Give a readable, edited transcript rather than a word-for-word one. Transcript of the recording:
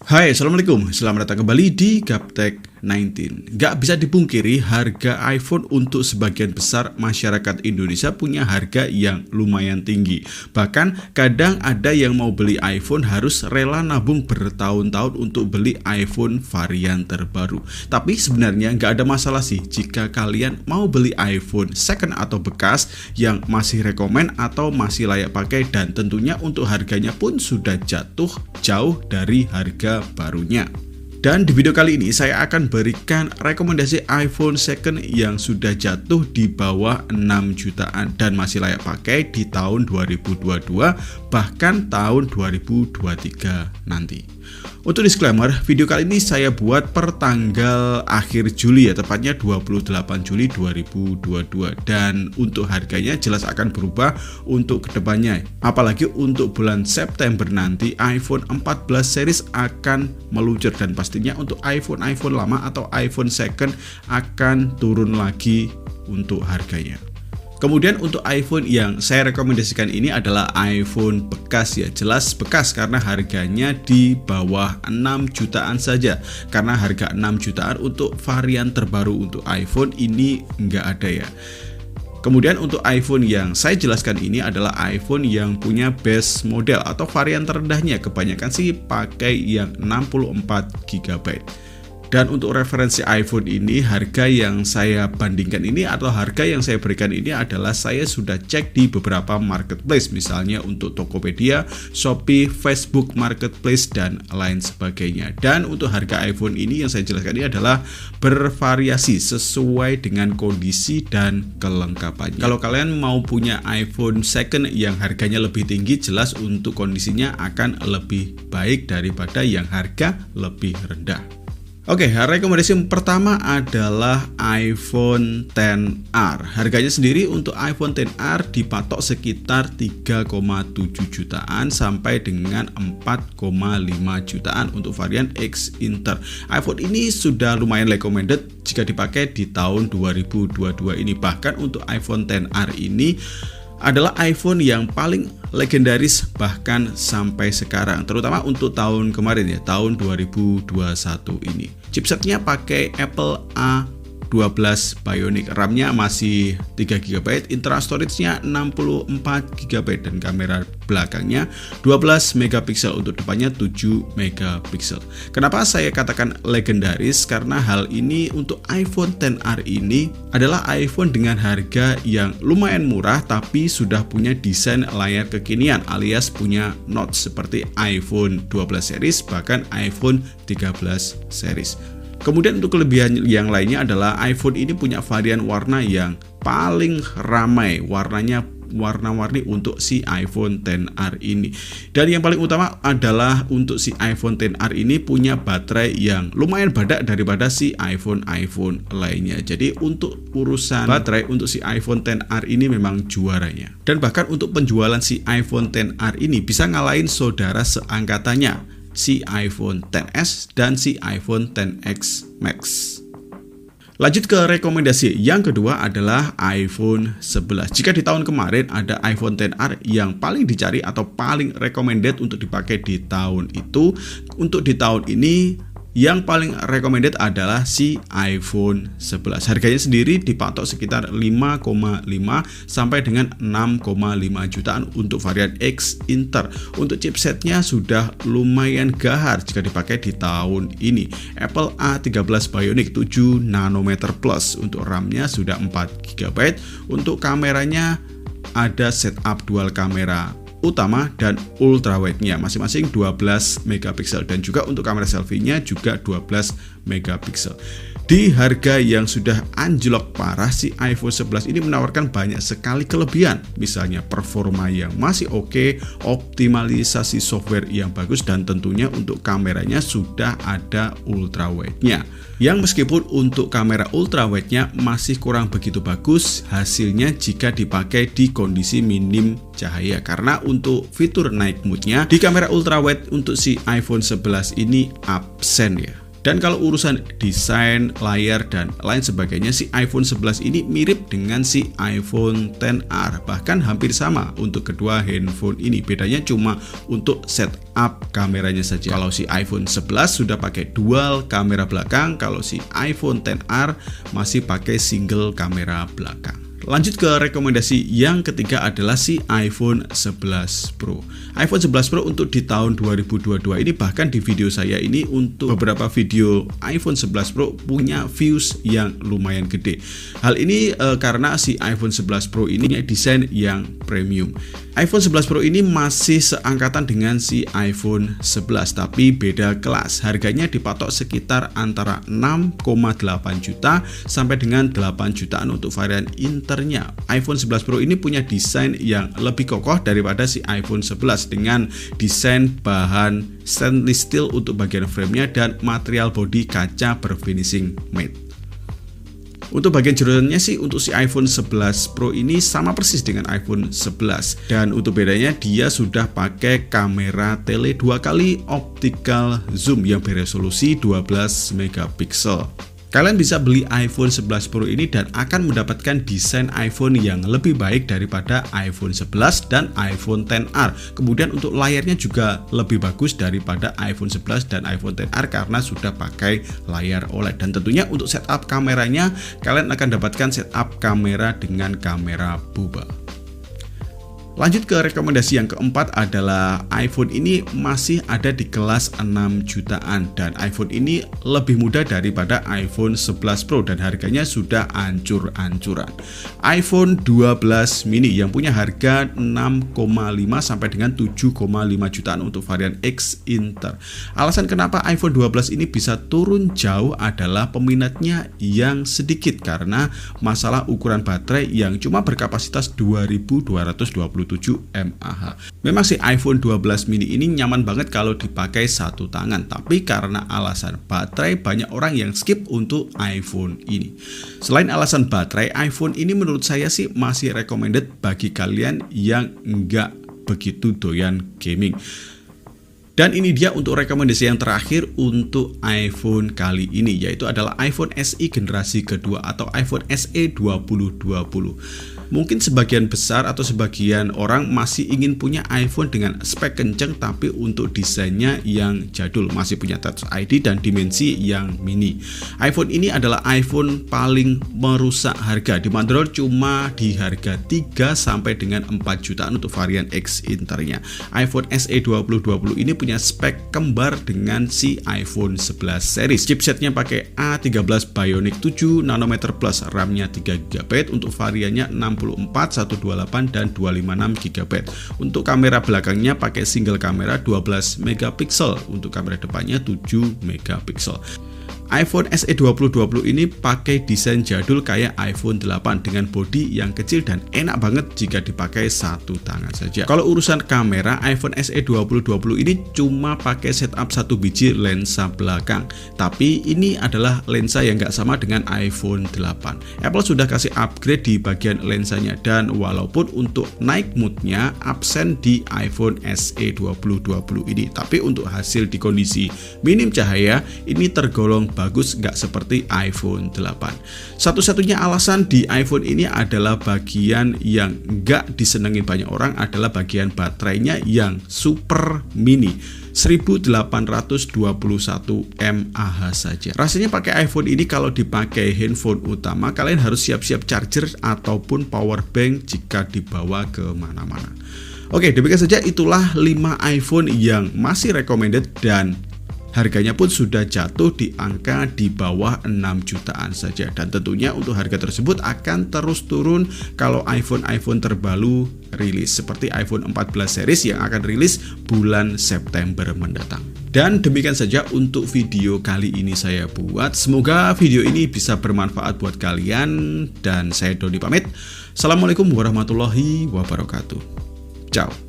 Hai, Assalamualaikum. Selamat datang kembali di Gaptek 19. Gak bisa dipungkiri, harga iPhone untuk sebagian besar masyarakat Indonesia punya harga yang lumayan tinggi. Bahkan kadang ada yang mau beli iPhone harus rela nabung bertahun-tahun untuk beli iPhone varian terbaru. Tapi sebenarnya gak ada masalah sih jika kalian mau beli iPhone second atau bekas yang masih rekomen atau masih layak pakai, dan tentunya untuk harganya pun sudah jatuh jauh dari harga barunya. Dan di video kali ini saya akan berikan rekomendasi iPhone second yang sudah jatuh di bawah 6 jutaan dan masih layak pakai di tahun 2022 bahkan tahun 2023 nanti. Untuk disclaimer, video kali ini saya buat per tanggal akhir Juli ya, tepatnya 28 Juli 2022, dan untuk harganya jelas akan berubah untuk kedepannya. Apalagi untuk bulan September nanti iPhone 14 series akan meluncur dan pastinya untuk iPhone lama atau iPhone second akan turun lagi untuk harganya. Kemudian untuk iPhone yang saya rekomendasikan ini adalah iPhone bekas ya, jelas bekas karena harganya di bawah 6 jutaan saja. Karena harga 6 jutaan untuk varian terbaru untuk iPhone ini nggak ada ya. Kemudian untuk iPhone yang saya jelaskan ini adalah iPhone yang punya base model atau varian terendahnya, kebanyakan sih pakai yang 64 GB. Dan untuk referensi iPhone ini, harga yang saya bandingkan ini atau harga yang saya berikan ini adalah saya sudah cek di beberapa marketplace, misalnya untuk Tokopedia, Shopee, Facebook Marketplace, dan lain sebagainya. Dan untuk harga iPhone ini yang saya jelaskan ini adalah bervariasi sesuai dengan kondisi dan kelengkapannya. Kalau kalian mau punya iPhone second yang harganya lebih tinggi, jelas untuk kondisinya akan lebih baik daripada yang harga lebih rendah. Oke, rekomendasi pertama adalah iPhone XR. Harganya sendiri untuk iPhone XR dipatok sekitar 3,7 jutaan sampai dengan 4,5 jutaan untuk varian X Inter. iPhone ini sudah lumayan recommended jika dipakai di tahun 2022 ini. Bahkan untuk iPhone XR ini adalah iPhone yang paling legendaris bahkan sampai sekarang, terutama untuk tahun kemarin ya, tahun 2021 ini. Chipsetnya pakai Apple A12 Bionic, RAM-nya masih 3 GB, internal storage-nya 64 GB, dan kamera belakangnya 12 megapiksel, untuk depannya 7 megapiksel. Kenapa saya katakan legendaris? Karena hal ini untuk iPhone XR ini adalah iPhone dengan harga yang lumayan murah tapi sudah punya desain layar kekinian alias punya notch seperti iPhone 12 series bahkan iPhone 13 series. Kemudian untuk kelebihan yang lainnya adalah iPhone ini punya varian warna yang paling ramai, warnanya warna-warni untuk si iPhone XR ini. Dan yang paling utama adalah untuk si iPhone XR ini punya baterai yang lumayan badak daripada si iPhone lainnya. Jadi untuk urusan baterai untuk si iPhone XR ini memang juaranya. Dan bahkan untuk penjualan si iPhone XR ini bisa ngalahin saudara seangkatannya, si iPhone XS dan si iPhone XS Max. Lanjut ke rekomendasi yang kedua adalah iPhone 11. Jika di tahun kemarin ada iPhone XR yang paling dicari atau paling recommended untuk dipakai di tahun itu, untuk di tahun ini yang paling recommended adalah si iPhone 11. Harganya sendiri dipatok sekitar 5,5 sampai dengan 6,5 jutaan untuk varian X Inter. Untuk chipsetnya sudah lumayan gahar jika dipakai di tahun ini. Apple A13 Bionic 7 nanometer plus, untuk RAM-nya sudah 4 GB. Untuk kameranya ada setup dual kamera utama dan ultrawide-nya masing-masing 12 megapiksel, dan juga untuk kamera selfie-nya juga 12 megapiksel. Di harga yang sudah anjlok parah, si iPhone 11 ini menawarkan banyak sekali kelebihan, misalnya performa yang masih oke, optimalisasi software yang bagus, dan tentunya untuk kameranya sudah ada ultrawide-nya. Yang meskipun untuk kamera ultrawide-nya masih kurang begitu bagus hasilnya jika dipakai di kondisi minim cahaya, karena untuk fitur night mode-nya di kamera ultrawide untuk si iPhone 11 ini absen ya. Dan kalau urusan desain, layar, dan lain sebagainya, si iPhone 11 ini mirip dengan si iPhone XR, bahkan hampir sama untuk kedua handphone ini. Bedanya cuma untuk setup kameranya saja. Kalau si iPhone 11 sudah pakai dual kamera belakang, kalau si iPhone XR masih pakai single kamera belakang. Lanjut ke rekomendasi yang ketiga adalah si iPhone 11 Pro. iPhone 11 Pro untuk di tahun 2022 ini, bahkan di video saya ini untuk beberapa video iPhone 11 Pro punya views yang lumayan gede. Hal ini karena si iPhone 11 Pro ini punya desain yang premium. iPhone 11 Pro ini masih seangkatan dengan si iPhone 11 tapi beda kelas. Harganya dipatok sekitar antara 6,8 juta sampai dengan 8 jutaan untuk varian internya. iPhone 11 Pro ini punya desain yang lebih kokoh daripada si iPhone 11 dengan desain bahan stainless steel untuk bagian framenya dan material bodi kaca berfinishing matte. Untuk bagian jeroannya sih untuk si iPhone 11 Pro ini sama persis dengan iPhone 11. Dan untuk bedanya dia sudah pakai kamera tele 2 kali optical zoom yang beresolusi 12 megapiksel. Kalian bisa beli iPhone 11 Pro ini dan akan mendapatkan desain iPhone yang lebih baik daripada iPhone 11 dan iPhone XR. Kemudian untuk layarnya juga lebih bagus daripada iPhone 11 dan iPhone XR karena sudah pakai layar OLED. Dan tentunya untuk setup kameranya, kalian akan dapatkan setup kamera dengan kamera boba. Lanjut ke rekomendasi yang keempat adalah iPhone ini masih ada di kelas 6 jutaan dan iPhone ini lebih mudah daripada iPhone 11 Pro dan harganya sudah ancur-ancuran. iPhone 12 mini yang punya harga 6,5 sampai dengan 7,5 jutaan untuk varian X Inter. Alasan kenapa iPhone 12 ini bisa turun jauh adalah peminatnya yang sedikit karena masalah ukuran baterai yang cuma berkapasitas 2227 mAh. Memang si iPhone 12 mini ini nyaman banget kalau dipakai satu tangan, tapi karena alasan baterai banyak orang yang skip untuk iPhone ini. Selain alasan baterai, iPhone ini menurut saya sih masih recommended bagi kalian yang nggak begitu doyan gaming. Dan ini dia untuk rekomendasi yang terakhir untuk iPhone kali ini, yaitu adalah iPhone SE generasi kedua atau iPhone SE 2020. Mungkin sebagian besar atau sebagian orang masih ingin punya iPhone dengan spek kenceng tapi untuk desainnya yang jadul, masih punya Touch ID dan dimensi yang mini. iPhone ini adalah iPhone paling merusak harga, dibanderol cuma di harga 3 sampai dengan 4 jutaan untuk varian X Internya. iPhone SE 2020 ini punya spek kembar dengan si iPhone 11 series. Chipsetnya pakai A13 Bionic 7 nanometer plus, RAM-nya 3GB untuk variannya 64, 128 dan 256 GB. Untuk kamera belakangnya pakai single kamera 12 megapiksel, untuk kamera depannya 7 megapiksel. iPhone SE 2020 ini pakai desain jadul kayak iPhone 8 dengan bodi yang kecil dan enak banget jika dipakai satu tangan saja. Kalau urusan kamera, iPhone SE 2020 ini cuma pakai setup satu biji lensa belakang, tapi ini adalah lensa yang nggak sama dengan iPhone 8. Apple sudah kasih upgrade di bagian lensanya dan walaupun untuk night mode-nya absen di iPhone SE 2020 ini, tapi untuk hasil di kondisi minim cahaya ini tergolong bagus, nggak seperti iPhone 8. Satu-satunya alasan di iPhone ini adalah bagian yang nggak disenangi banyak orang adalah bagian baterainya yang super mini, 1821 mAh saja. Rasanya pakai iPhone ini kalau dipakai handphone utama, kalian harus siap-siap charger ataupun power bank jika dibawa ke mana-mana. Oke, demikian saja, itulah 5 iPhone yang masih recommended dan harganya pun sudah jatuh di angka di bawah 6 jutaan saja. Dan tentunya untuk harga tersebut akan terus turun kalau iPhone terbaru rilis, seperti iPhone 14 series yang akan rilis bulan September mendatang. Dan demikian saja untuk video kali ini saya buat. Semoga video ini bisa bermanfaat buat kalian dan saya Doni pamit. Assalamualaikum warahmatullahi wabarakatuh. Ciao.